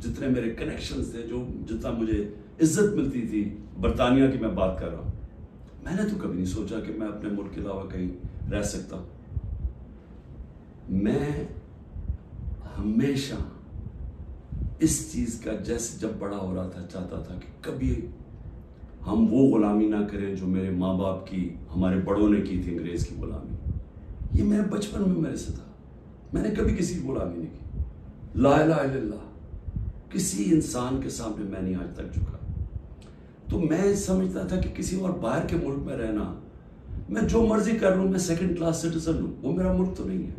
جتنے میرے کنیکشنز تھے, جو جتنا مجھے عزت ملتی تھی, برطانیہ کی میں بات کر رہا ہوں, میں نے تو کبھی نہیں سوچا کہ میں اپنے ملک کے علاوہ کہیں رہ سکتا ہوں. میں ہمیشہ اس چیز کا جیسے جب بڑا ہو رہا تھا چاہتا تھا کہ کبھی ہم وہ غلامی نہ کریں جو میرے ماں باپ کی, ہمارے بڑوں نے کی تھی, انگریز کی غلامی. یہ میرے بچپن میں میرے سے تھا, میں نے کبھی کسی کی غلامی نہیں کی. لا الہ الا اللہ, کسی انسان کے سامنے میں نہیں آج تک جھکا. تو میں سمجھتا تھا کہ کسی اور باہر کے ملک میں رہنا, میں جو مرضی کر لوں, میں سیکنڈ کلاس سٹیزن ہوں, وہ میرا ملک تو نہیں ہے.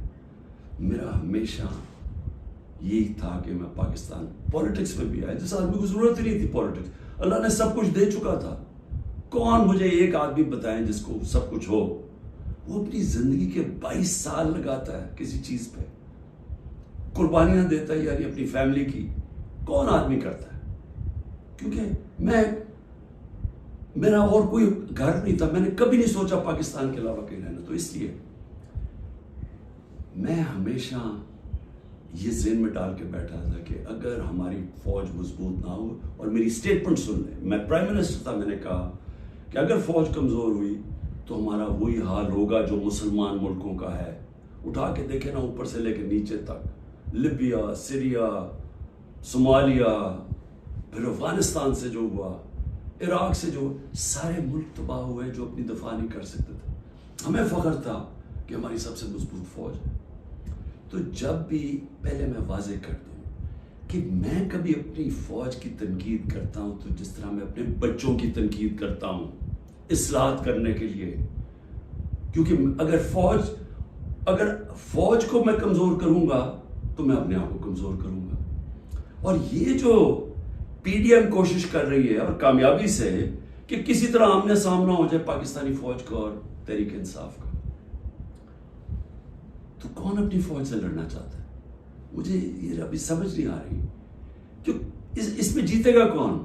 میرا ہمیشہ یہی تھا کہ میں پاکستان, پولیٹکس میں بھی آیا جس آدمی کو ضرورت ہی نہیں تھی پولیٹکس, اللہ نے سب کچھ دے چکا تھا. کون مجھے ایک آدمی بتائیں جس کو سب کچھ ہو, وہ اپنی زندگی کے 22 سال لگاتا ہے کسی چیز پہ, قربانیاں دیتا ہے, یعنی اپنی فیملی کی. کون آدمی کرتا ہے؟ کیونکہ میرا اور کوئی گھر نہیں تھا, میں نے کبھی نہیں سوچا پاکستان کے علاوہ کہیں رہنا. تو اس لیے میں ہمیشہ یہ ذہن میں ڈال کے بیٹھا تھا کہ اگر ہماری فوج مضبوط نہ ہو, اور میری سٹیٹمنٹ سن لیں, میں پرائم منسٹر تھا, میں نے کہا کہ اگر فوج کمزور ہوئی تو ہمارا وہی حال ہوگا جو مسلمان ملکوں کا ہے. اٹھا کے دیکھیں نا, اوپر سے لے کے نیچے تک, لیبیا, سیریا, صومالیہ, پھر افغانستان سے جو ہوا, عراق سے جو, سارے ملک تباہ ہوئے جو اپنی دفاع نہیں کر سکتے تھے. ہمیں فخر تھا کہ ہماری سب سے مضبوط فوج ہے. تو جب بھی, پہلے میں واضح کر دوں کہ میں کبھی اپنی فوج کی تنقید کرتا ہوں تو جس طرح میں اپنے بچوں کی تنقید کرتا ہوں اصلاحات کرنے کے لیے. کیونکہ اگر فوج کو میں کمزور کروں گا تو میں اپنے آپ کو کمزور کروں گا. اور یہ جو پی ڈی ایم کوشش کر رہی ہے, اور کامیابی سے, کہ کسی طرح آمنے سامنا ہو جائے پاکستانی فوج کو اور تحریک انصاف کا, تو کون اپنی فوج سے لڑنا چاہتا ہے؟ مجھے یہ ابھی سمجھ نہیں آ رہی کہ اس میں جیتے گا کون؟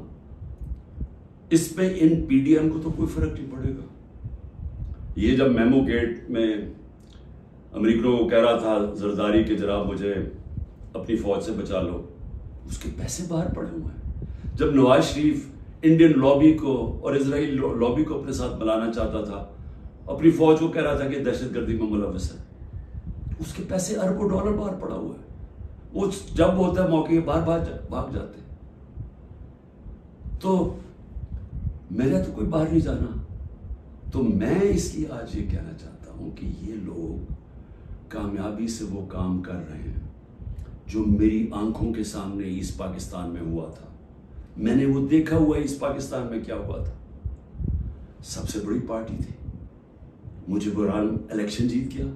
اس میں ان پی ڈی ایم کو تو کوئی فرق نہیں پڑے گا. یہ جب میمو گیٹ میں امریکہ کو کہہ رہا تھا زرداری کہ جناب مجھے اپنی فوج سے بچا لو, اس کے پیسے باہر پڑے ہوئے ہیں. جب نواز شریف انڈین لابی کو اور اسرائیل لابی کو اپنے ساتھ بلانا چاہتا تھا, اپنی فوج کو کہہ رہا تھا کہ دہشت گردی میں ملوث ہے, اس کے پیسے اربوں ڈالر باہر پڑا ہوا ہے. وہ جب ہوتا ہے موقع باہر بھاگ جاتے. تو میرا تو کوئی باہر نہیں جانا. تو میں اس لیے آج یہ کہنا چاہتا ہوں کہ یہ لوگ کامیابی سے وہ کام کر رہے ہیں جو میری آنکھوں کے سامنے ایسٹ پاکستان میں ہوا تھا. میں نے وہ دیکھا ہوا ایسٹ پاکستان میں کیا ہوا تھا. سب سے بڑی پارٹی تھی, مجھے برحال الیکشن جیت گیا,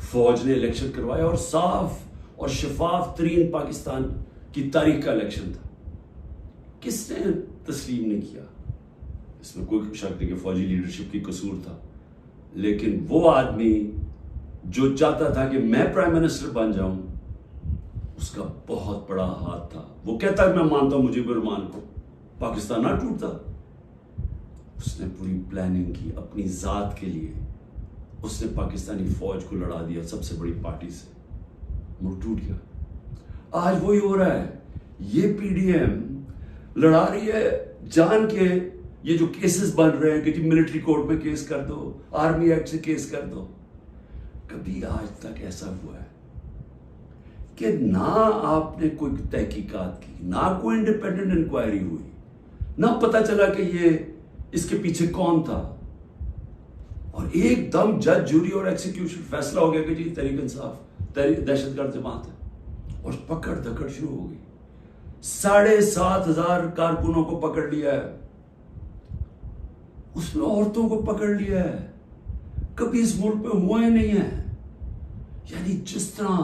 فوج نے الیکشن کروایا, اور صاف اور شفاف ترین پاکستان کی تاریخ کا الیکشن تھا. کس نے تسلیم نہیں کیا؟ اس میں کوئی شک نہیں کہ فوجی لیڈرشپ کی قصور تھا, لیکن وہ آدمی جو چاہتا تھا کہ میں پرائم منسٹر بن جاؤں, اس کا بہت بڑا ہاتھ تھا. وہ کہتا ہے میں مانتا ہوں مجیب الرحمان کو, پاکستان نہ ٹوٹتا. اس نے پوری پلاننگ کی اپنی ذات کے لیے, اس نے پاکستانی فوج کو لڑا دیا سب سے بڑی پارٹی سے, ملک ٹوٹ گیا. آج وہی ہو رہا ہے. یہ پی ڈی ایم لڑا رہی ہے جان کے, یہ جو کیسز بن رہے ہیں کہ جی ملٹری کورٹ میں کیس کر دو, آرمی ایکٹ سے کیس کر دو. کبھی آج تک ایسا ہوا ہے کہ نہ آپ نے کوئی تحقیقات کی, نہ کوئی انڈیپینڈنٹ انکوائری ہوئی, نہ پتہ چلا کہ یہ اس کے پیچھے کون تھا, اور ایک دم جج, جوری اور ایکسیکیوشن فیصلہ ہو گیا کہ جی تحریک انصاف دہشت گرد جماعت ہے, اور پکڑ دھکڑ شروع ہو گئی. 7,500 کارکنوں کو پکڑ لیا ہے, اس میں عورتوں کو پکڑ لیا ہے. کبھی اس ملک میں ہوا ہی نہیں ہے. یعنی جس طرح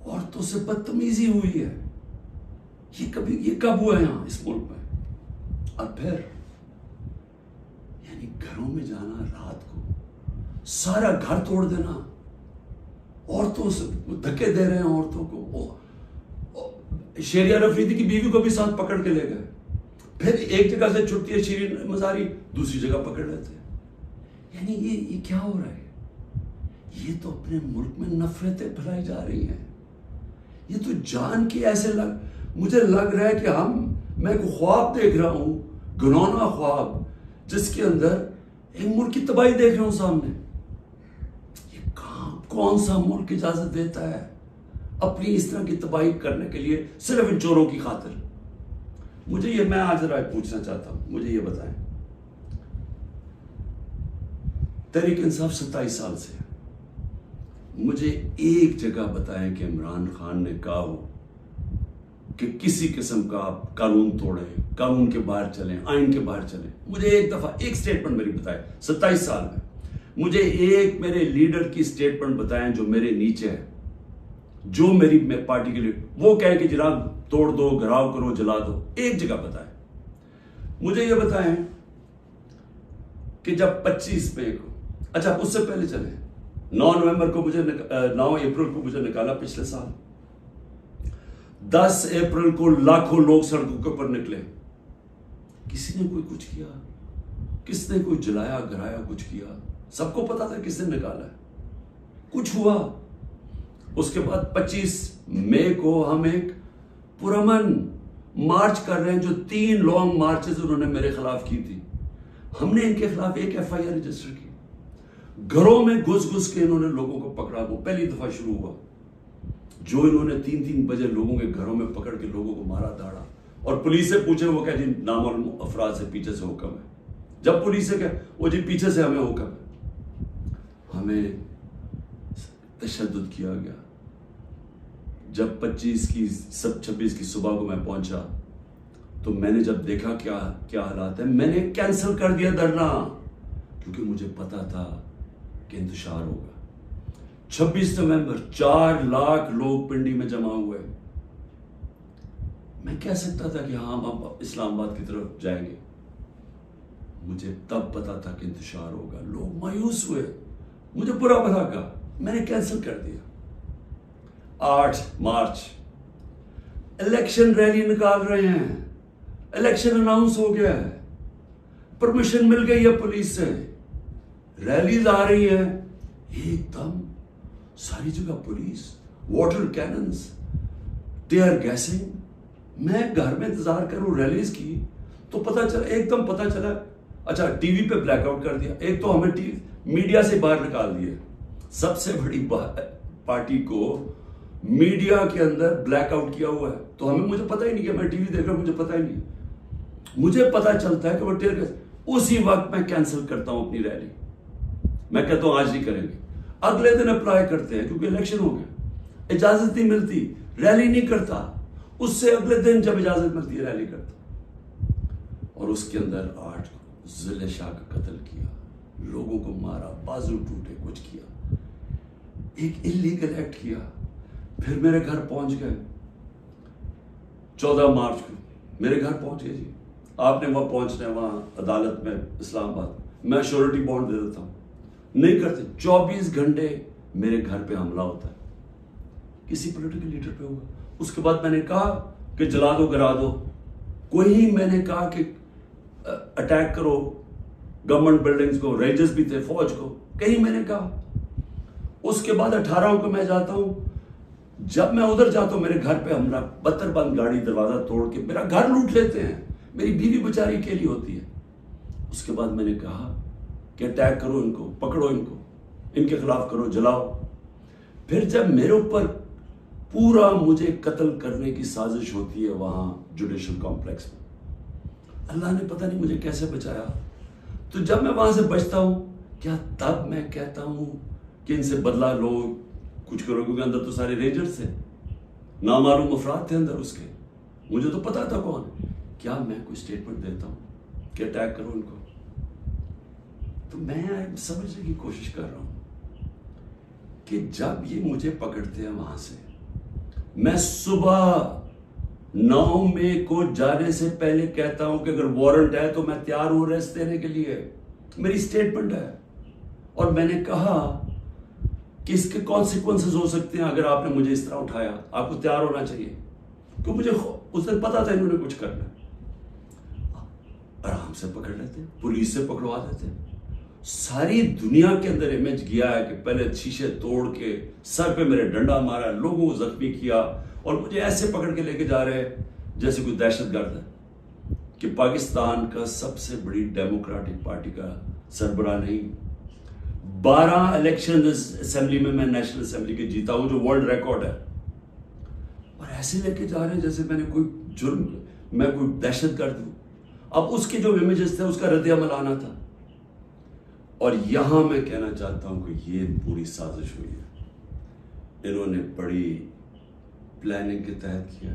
عورتوں سے بدتمیزی ہوئی ہے, یہ کب ہوا ہے یہاں اس ملک میں؟ اور پھر یعنی گھروں میں جانا رات کو, سارا گھر توڑ دینا, عورتوں سے دھکے دے رہے ہیں عورتوں کو. شیریہ رفریدی کی بیوی کو بھی ساتھ پکڑ کے لے گئے, پھر ایک جگہ سے چھٹتی ہے شیرین مزاری, دوسری جگہ پکڑ لیتے ہیں. یعنی یہ کیا ہو رہا ہے؟ یہ تو اپنے ملک میں نفرتیں پھیلائی جا رہی ہیں. یہ تو جان کی ایسے مجھے لگ رہا ہے کہ میں کوئی خواب دیکھ رہا ہوں، گھنونا خواب، جس کے اندر ایک ملک کی تباہی دیکھ رہا ہوں سامنے۔ یہ کون سا ملک اجازت دیتا ہے اپنی اس طرح کی تباہی کرنے کے لیے صرف ان چوروں کی خاطر؟ میں آج رائے پوچھنا چاہتا ہوں، مجھے یہ بتائیں، تحریک انصاف 27 سال سے، مجھے ایک جگہ بتائیں کہ عمران خان نے کہا ہو کہ کسی قسم کا آپ قانون توڑیں، قانون کے باہر چلیں، آئین کے باہر چلیں۔ مجھے ایک دفعہ ایک سٹیٹمنٹ میری بتائیں 27 سال میں، مجھے ایک میرے لیڈر کی سٹیٹمنٹ بتائیں جو میرے نیچے ہے، جو میری پارٹی کے لیے وہ کہے کہ جناب توڑ دو، گھراؤ کرو، جلا دو۔ ایک جگہ بتائیں۔ مجھے یہ بتائیں کہ جب 25 مئی کو، اچھا اس سے پہلے چلیں، 9 اپریل کو مجھے نکالا پچھلے سال، 10 اپریل کو لاکھوں لوگ سڑکوں کے اوپر نکلے، کسی نے کوئی کچھ کیا؟ کس نے کوئی جلایا گرایا کچھ کیا؟ سب کو پتا تھا کس نے نکالا ہے، کچھ ہوا؟ اس کے بعد 25 مئی کو ہم ایک پرامن مارچ کر رہے ہیں، جو 3 لانگ مارچز انہوں نے میرے خلاف کی تھی، ہم نے ان کے خلاف ایک FIR رجسٹر کی، گھروں میں گھس کے انہوں نے لوگوں کو پکڑا۔ وہ پہلی دفعہ شروع ہوا جو انہوں نے 3 بجے لوگوں کے گھروں میں پکڑ کے لوگوں کو مارا داڑا، اور پولیس سے پوچھے وہ کہ جی نامعلوم افراد سے پیچھے سے حکم ہے۔ جب پولیس سے کہ وہ جی پیچھے سے ہمیں حکم ہے، ہمیں تشدد کیا گیا۔ جب 26 کی صبح کو میں پہنچا تو میں نے جب دیکھا کیا حالات ہیں، میں نے کینسل کر دیا دھرنا، کیونکہ مجھے پتا تھا کہ انتشار ہوگا۔ 26 نومبر 4 لاکھ لوگ پنڈی میں جمع ہوئے۔ میں کہہ سکتا تھا کہ ہاں ہم اب اسلام آباد کی طرف جائیں گے، مجھے تب پتا تھا کہ انتشار ہوگا، لوگ مایوس ہوئے، مجھے برا بھلا کہا، میں نے کینسل کر دیا۔ 8 مارچ الیکشن ریلی نکال رہے ہیں، الیکشن اناؤنس ہو گیا ہے، پرمیشن مل گئی ہے پولیس سے، ریلیز آ رہی ہیں، ایک دم ساری جگہ police, water cannons, tear gassing. میں گھر میں انتظار کروں ریلیز کی تو ایک دم پتہ چلا، اچھا ٹی وی پہ بلیک آؤٹ کر دیا، ایک تو ہمیں میڈیا سے باہر نکال دیا، سب سے بڑی پارٹی کو میڈیا کے اندر بلیک آؤٹ کیا ہوا ہے، تو مجھے پتہ ہی نہیں کہ میں ٹی وی دیکھ رہا ہوں، مجھے پتہ ہی نہیں، مجھے پتہ چلتا ہے کہ وہ ٹیئر گیس، اسی وقت میں کینسل کرتا ہوں اپنی ریلی، میں کہتا ہوں آج نہیں کریں گے، اگلے دن اپلائی کرتے ہیں کیونکہ الیکشن ہو گیا، اجازت نہیں ملتی، ریلی نہیں کرتا، اس سے اگلے دن جب اجازت ملتی ہے ریلی کرتا، اور اس کے اندر 8 کو ضلع شاہ کا قتل کیا، لوگوں کو مارا، بازو ٹوٹے، کچھ کیا، ایک انلیگل ایکٹ کیا۔ پھر میرے گھر پہنچ گئے 14 مارچ کو میرے گھر پہنچ گئے، جی آپ نے وہاں پہنچنا ہے، وہاں عدالت میں اسلام آباد، میں شیورٹی بانڈ دے دیتا ہوں، نہیں کرتے، 24 گھنٹے میرے گھر پہ حملہ ہوتا ہے، کسی پولیٹیکل لیڈر پہ ہوگا۔ اس کے بعد میں نے کہا کہ جلا دو، گرا دو، کوئی میں نے کہا کہ اٹیک کرو گورنمنٹ بلڈنگز کو، رینجرز بھی تھے، فوج کو، کہیں میں نے کہا۔ اس کے بعد 18 کو میں جاتا ہوں، جب میں ادھر جاتا ہوں میرے گھر پہ حملہ، 72 بند گاڑی دروازہ توڑ کے میرا گھر لوٹ لیتے ہیں، میری بیوی بیچاری اکیلی ہوتی ہے۔ اس کے بعد میں نے کہا کہ اٹیک کرو ان کو، پکڑو ان کو، ان کے خلاف کرو، جلاؤ۔ پھر جب میرے اوپر پورا مجھے قتل کرنے کی سازش ہوتی ہے وہاں جوڈیشل کمپلیکس میں، اللہ نے پتہ نہیں مجھے کیسے بچایا۔ تو جب میں وہاں سے بچتا ہوں، کیا تب میں کہتا ہوں کہ ان سے بدلہ لو، کچھ کرو، کیونکہ اندر تو سارے رینجرز تھے، نامعلوم افراد تھے اندر اس کے، مجھے تو پتا تھا کون ہے، کیا میں کوئی سٹیٹمنٹ دیتا ہوں کہ اٹیک کرو ان کو؟ تو میں سمجھنے کی کوشش کر رہا ہوں کہ جب یہ مجھے پکڑتے ہیں وہاں سے، میں صبح 9 مئی کو جانے سے پہلے کہتا ہوں کہ اگر وارنٹ ہے تو میں تیار ہوں ریسٹ دینے کے لیے، میری سٹیٹمنٹ ہے، اور میں نے کہا کہ اس کے کانسیکوینسز ہو سکتے ہیں اگر آپ نے مجھے اس طرح اٹھایا، آپ کو تیار ہونا چاہیے، کیونکہ مجھے اس دن پتا تھا انہوں نے کچھ کرنا ہے۔ آرام سے پکڑ لیتے، پولیس سے پکڑوا دیتے۔ ساری دنیا کے اندر امیج گیا ہے کہ پہلے شیشے توڑ کے سر پہ میرے ڈنڈا مارا، لوگوں کو زخمی کیا، اور مجھے ایسے پکڑ کے لے کے جا رہے ہیں جیسے کوئی دہشت گرد ہے کہ پاکستان کا سب سے بڑی ڈیموکریٹک پارٹی کا سربراہ نہیں. 12 الیکشن اسمبلی میں نیشنل اسمبلی کے جیتا ہوں جو ورلڈ ریکارڈ ہے, اور ایسے لے کے جا رہے ہیں جیسے میں نے کوئی جرم, میں کوئی دہشت گرد ہوں. اب اس کے جو امیجز تھے اس کا رد عمل آنا تھا. اور یہاں میں کہنا چاہتا ہوں کہ یہ پوری سازش ہوئی ہے, انہوں نے بڑی پلاننگ کے تحت کیا.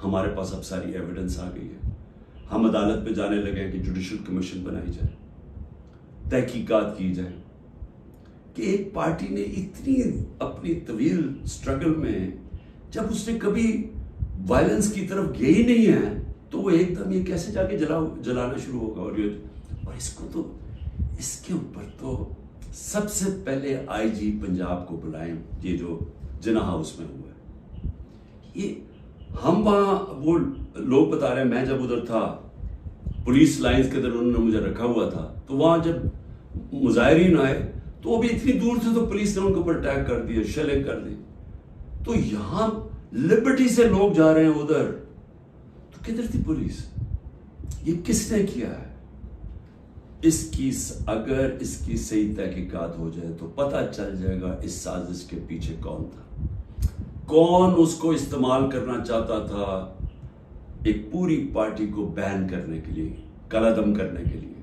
ہمارے پاس اب ساری ایویڈنس آ گئی ہے, ہم عدالت پہ جانے لگے ہیں کہ جوڈیشل کمیشن بنائی جائے, تحقیقات کی جائے کہ ایک پارٹی نے اتنی اپنی طویل سٹرگل میں جب اس نے کبھی وائلنس کی طرف گئی ہی نہیں ہے تو وہ ایک دم یہ کیسے جا کے جلانا شروع ہوگا. اور اس کو تو اس کے اوپر تو سب سے پہلے آئی جی پنجاب کو بلائیں, یہ جو جناح ہاؤس میں ہوا ہے. یہ ہم وہاں وہ لوگ بتا رہے ہیں, میں جب ادھر تھا پولیس لائنز کے اندر انہوں نے مجھے رکھا ہوا تھا, تو وہاں جب مظاہرین آئے تو وہ بھی اتنی دور تھے تو پولیس نے ان کے اوپر اٹیک کر دیا, شیلنگ کر دی. تو یہاں لبرٹی سے لوگ جا رہے ہیں ادھر, تو کدھر تھی پولیس؟ یہ کس نے کیا ہے؟ اگر اس کی صحیح تحقیقات ہو جائے تو پتہ چل جائے گا اس سازش کے پیچھے کون تھا, کون اس کو استعمال کرنا چاہتا تھا ایک پوری پارٹی کو بین کرنے کے لیے, قلعدم کرنے کے لیے.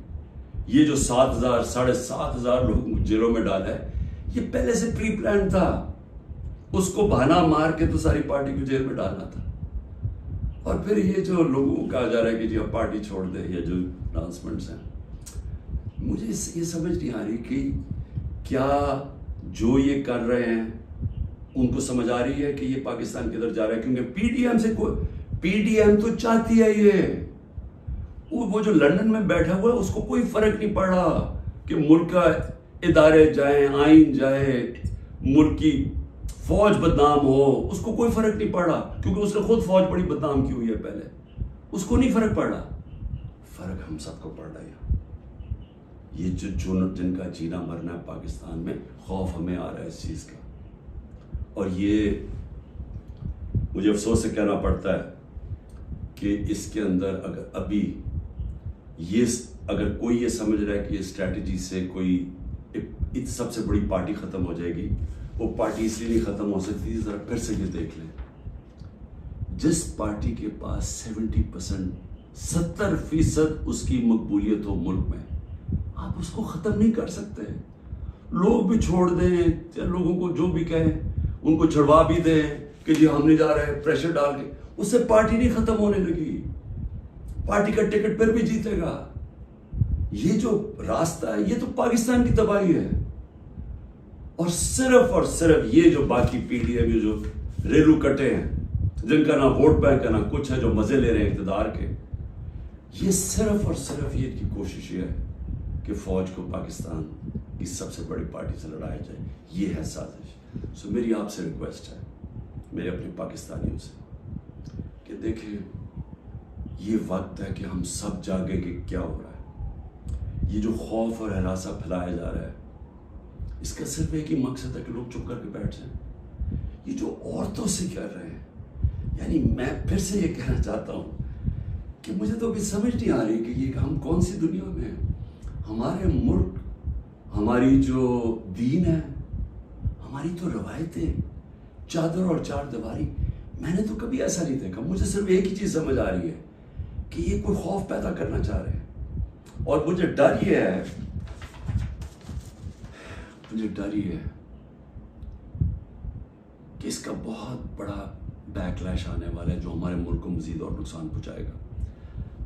یہ جو 7,000 7,500 لوگ جیلوں میں ڈالا ہے, یہ پہلے سے پری پلان تھا. اس کو بہانا مار کے تو ساری پارٹی کو جیل میں ڈالنا تھا. اور پھر یہ جو لوگوں کو کہا جا رہا ہے کہ جی اب پارٹی چھوڑ دیں, یا جو اناؤنسمنٹس ہیں, مجھے یہ سمجھ نہیں آ رہی کہ کیا جو یہ کر رہے ہیں ان کو سمجھ آ رہی ہے کہ یہ پاکستان کدھر جا رہا ہے. کیونکہ پی ڈی ایم تو چاہتی ہے یہ, وہ جو لندن میں بیٹھا ہوا ہے اس کو کوئی فرق نہیں پڑ رہا کہ ملک کا ادارے جائیں, آئین جائے, ملک کی فوج بدنام ہو, اس کو کوئی فرق نہیں پڑ رہا. کیونکہ اس نے خود فوج بڑی بدنام کی ہوئی ہے پہلے, اس کو نہیں فرق پڑ رہا. فرق ہم سب کو پڑ رہا ہے. یہ جن کا جینا مرنا ہے پاکستان میں, خوف ہمیں آ رہا ہے اس چیز کا. اور یہ مجھے افسوس سے کہنا پڑتا ہے کہ اس کے اندر اگر کوئی یہ سمجھ رہا ہے کہ یہ اسٹریٹجی سے کوئی سب سے بڑی پارٹی ختم ہو جائے گی, وہ پارٹی اس لیے نہیں ختم ہو سکتی. ذرا پھر سے یہ دیکھ لیں, جس پارٹی کے پاس 70% اس کی مقبولیت ہو ملک میں, آپ اس کو ختم نہیں کر سکتے. لوگ بھی چھوڑ دیں, لوگوں کو جو بھی کہیں ان کو چھڑوا بھی دیں کہ جی ہم نہیں جا رہے, پریشر ڈال کے, اس سے پارٹی نہیں ختم ہونے لگی. پارٹی کا ٹکٹ پھر بھی جیتے گا. یہ جو راستہ ہے یہ تو پاکستان کی تباہی ہے. اور صرف یہ جو باقی پیڑھی ہے, جو ریلو کٹے ہیں, جن کا نہ ووٹ بینک ہے نہ کچھ ہے, جو مزے لے رہے ہیں اقتدار کے, یہ صرف یہ کی کوشش ہے کہ فوج کو پاکستان کی سب سے بڑی پارٹی سے لڑایا جائے. یہ ہے سازش. سو میری آپ سے ریکویسٹ ہے, میرے اپنے پاکستانیوں سے, کہ دیکھیں یہ وقت ہے کہ ہم سب جاگیں کہ کیا ہو رہا ہے. یہ جو خوف اور ہراساں پھیلایا جا رہا ہے, اس کا صرف ایک ہی مقصد ہے کہ لوگ چپ کر کے بیٹھ جائیں. یہ جو عورتوں سے کر رہے ہیں, یعنی میں پھر سے یہ کہنا چاہتا ہوں کہ مجھے تو ابھی سمجھ نہیں آ رہی کہ یہ ہم کون سی دنیا میں ہیں. ہمارے ملک, ہماری جو دین ہے, ہماری تو روایتیں, چادر اور چار دیواری, میں نے تو کبھی ایسا نہیں دیکھا. مجھے صرف ایک ہی چیز سمجھ آ رہی ہے کہ یہ کوئی خوف پیدا کرنا چاہ رہے ہیں. اور مجھے ڈر یہ ہے کہ اس کا بہت بڑا بیک لیش آنے والا ہے جو ہمارے ملک کو مزید اور نقصان پہنچائے گا.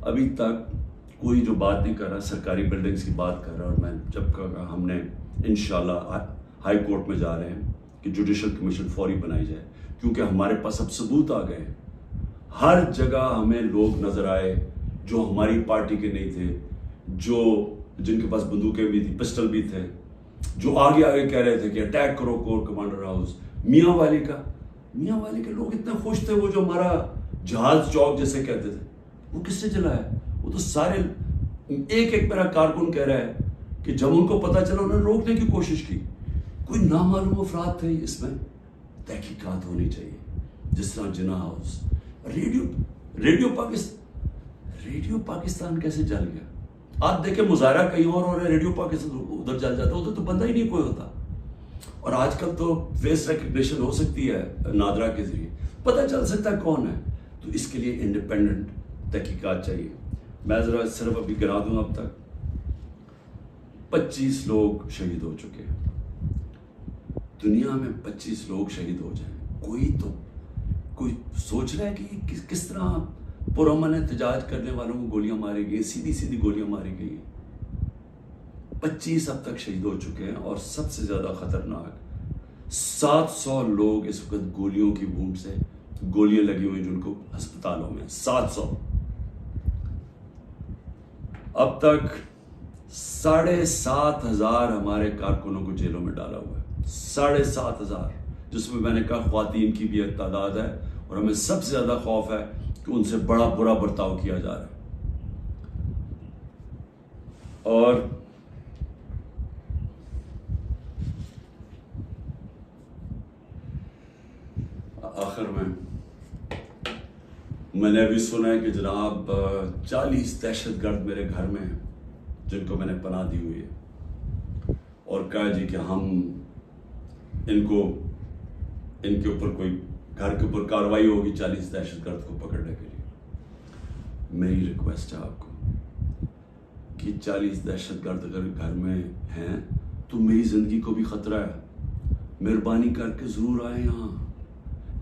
ابھی تک کوئی جو بات نہیں کر رہا, سرکاری بلڈنگز کی بات کر رہا, اور میں جب کہا ہم نے انشاءاللہ ہائی کورٹ میں جا رہے ہیں کہ جوڈیشل کمیشن فوری بنائی جائے, کیونکہ ہمارے پاس اب ثبوت آ گئے. ہر جگہ ہمیں لوگ نظر آئے جو ہماری پارٹی کے نہیں تھے, جن کے پاس بندوقیں بھی تھی, پسٹل بھی تھے, جو آگے کہہ رہے تھے کہ اٹیک کرو کور کمانڈر ہاؤس. میاں والی کے لوگ اتنے خوش تھے, وہ جو ہمارا جہاز چوک جیسے کہتے تھے, وہ کس سے جلایا؟ وہ تو سارے ایک میرا کارکن کہہ رہا ہے کہ جب ان کو پتا چلا انہوں نے روکنے کی کوشش کی. کوئی نامعلوم افراد تھے. اس میں تحقیقات ہونی چاہیے. جس طرح جناح ہاؤس، ریڈیو پاکستان کیسے جل گیا؟ آپ دیکھیں مظاہرہ کہیں اور ہو رہا ہے، ریڈیو پاکستان ادھر جل جاتا ہے، ادھر تو بندہ ہی نہیں کوئی ہوتا. اور آج کل تو فیس ریکگنیشن ہو سکتی ہے نادرا کے ذریعے، پتہ چل سکتا ہے کون ہے. تو اس کے لیے انڈیپینڈنٹ تحقیقات چاہیے. میں ذرا صرف ابھی گنا دوں، اب تک 25 لوگ شہید ہو چکے ہیں. دنیا میں 25 لوگ شہید ہو جائیں، کوئی سوچ رہا ہے کہ کس طرح پرامن احتجاج کرنے والوں کو گولیاں ماری گئی، سیدھی گولیاں ماری گئی. 25 اب تک شہید ہو چکے ہیں، اور سب سے زیادہ خطرناک 700 لوگ اس وقت گولیوں کی وونڈ سے، گولیاں لگی ہوئی جن کو ہسپتالوں میں. 700. اب تک 7,500 ہمارے کارکنوں کو جیلوں میں ڈالا ہوا ہے. 7,500، جس میں میں نے کہا خواتین کی بھی ایک تعداد ہے، اور ہمیں سب سے زیادہ خوف ہے کہ ان سے بڑا برا برتاؤ کیا جا رہا ہے. اور آخر میں نے ابھی سنا ہے کہ جناب 40 دہشت گرد میرے گھر میں ہیں جن کو میں نے پناہ دی ہوئی ہے، اور کہا جی کہ ہم ان کے اوپر کوئی گھر کے اوپر کارروائی ہوگی 40 دہشت گرد کو پکڑنے کے لیے. میری ریکویسٹ ہے آپ کو کہ 40 دہشت گرد اگر گھر میں ہیں تو میری زندگی کو بھی خطرہ ہے. مہربانی کر کے ضرور آئیں یہاں،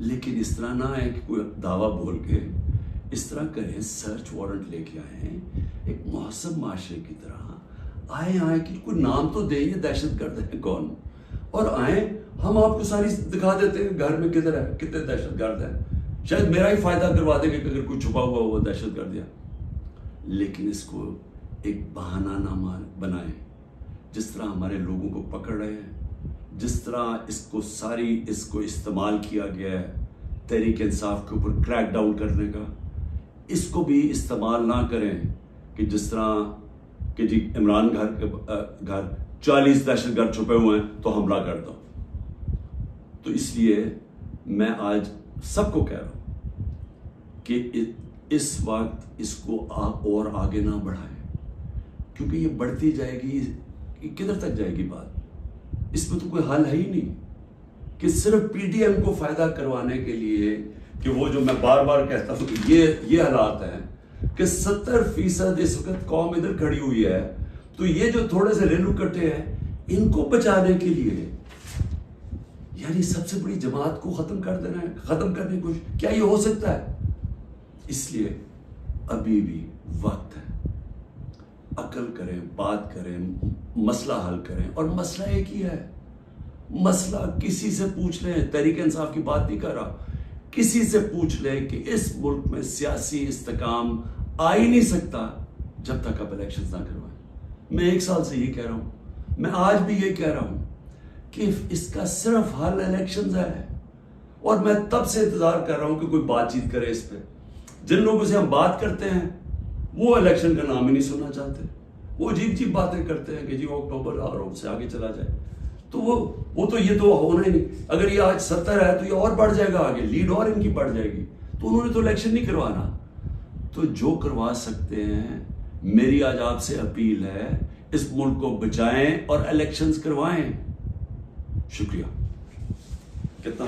لیکن اس طرح نہ آئے کہ کوئی دعویٰ بول کے، اس طرح کریں سرچ وارنٹ لے کے آئیں ایک مہذب معاشرے کی طرح. آئیں کہ کوئی نام تو دیں یہ دہشت گرد ہے کون، اور آئیں ہم آپ کو ساری دکھا دیتے ہیں گھر میں کدھر ہے، کتنے دہشت گرد ہیں. شاید میرا ہی فائدہ کروا دیں گے کہ اگر کوئی چھپا ہوا وہ دہشت گرد ہے. لیکن اس کو ایک بہانہ نہ بنائیں. جس طرح ہمارے لوگوں کو پکڑ رہے ہیں، جس طرح اس کو استعمال کیا گیا ہے تحریک انصاف کے اوپر کریک ڈاؤن کرنے کا، اس کو بھی استعمال نہ کریں کہ جس طرح کہ جی عمران گھر 40 دہشت گرد چھپے ہوئے ہیں تو حملہ کر دو. تو اس لیے میں آج سب کو کہہ رہا ہوں کہ اس وقت اس کو اور آگے نہ بڑھائیں، کیونکہ یہ بڑھتی جائے گی، کدھر تک جائے گی بات؟ اس میں تو کوئی حل ہے ہی نہیں کہ صرف پی ڈی ایم کو فائدہ کروانے کے لیے، کہ وہ جو میں بار بار کہتا ہوں کہ یہ حالات ہیں کہ 70% اس وقت قوم ادھر کھڑی ہوئی ہے، تو یہ جو تھوڑے سے ریلو کٹے ہیں ان کو بچانے کے لیے یعنی سب سے بڑی جماعت کو ختم کر دینا ہے، ختم کرنے کی کوشش، کیا یہ ہو سکتا ہے؟ اس لیے ابھی بھی وقت ہے، عقل کریں، بات کریں، مسئلہ حل کریں. اور مسئلہ ایک ہی ہے، مسئلہ کسی سے پوچھ لیں، تحریک انصاف کی بات نہیں کر رہا، کسی سے پوچھ لیں کہ اس ملک میں سیاسی استحکام آ ہی نہیں سکتا جب تک آپ الیکشنز نہ کروائیں. میں 1 سال سے یہ کہہ رہا ہوں، میں آج بھی یہ کہہ رہا ہوں کہ اس کا صرف حل الیکشنز ہے. اور میں تب سے انتظار کر رہا ہوں کہ کوئی بات چیت کرے اس پہ. جن لوگوں سے ہم بات کرتے ہیں وہ الیکشن کا نام ہی نہیں سننا چاہتے، وہ عجیب باتیں کرتے ہیں کہ جی اکتوبر اور سے آگے چلا جائے. تو وہ تو یہ تو ہونا ہی نہیں. اگر یہ آج 70 ہے تو یہ اور بڑھ جائے گا، آگے لیڈ اور ان کی بڑھ جائے گی. تو انہوں نے تو الیکشن نہیں کروانا. تو جو کروا سکتے ہیں، میری آج آپ سے اپیل ہے، اس ملک کو بچائیں اور الیکشنز کروائیں. شکریہ. کتنا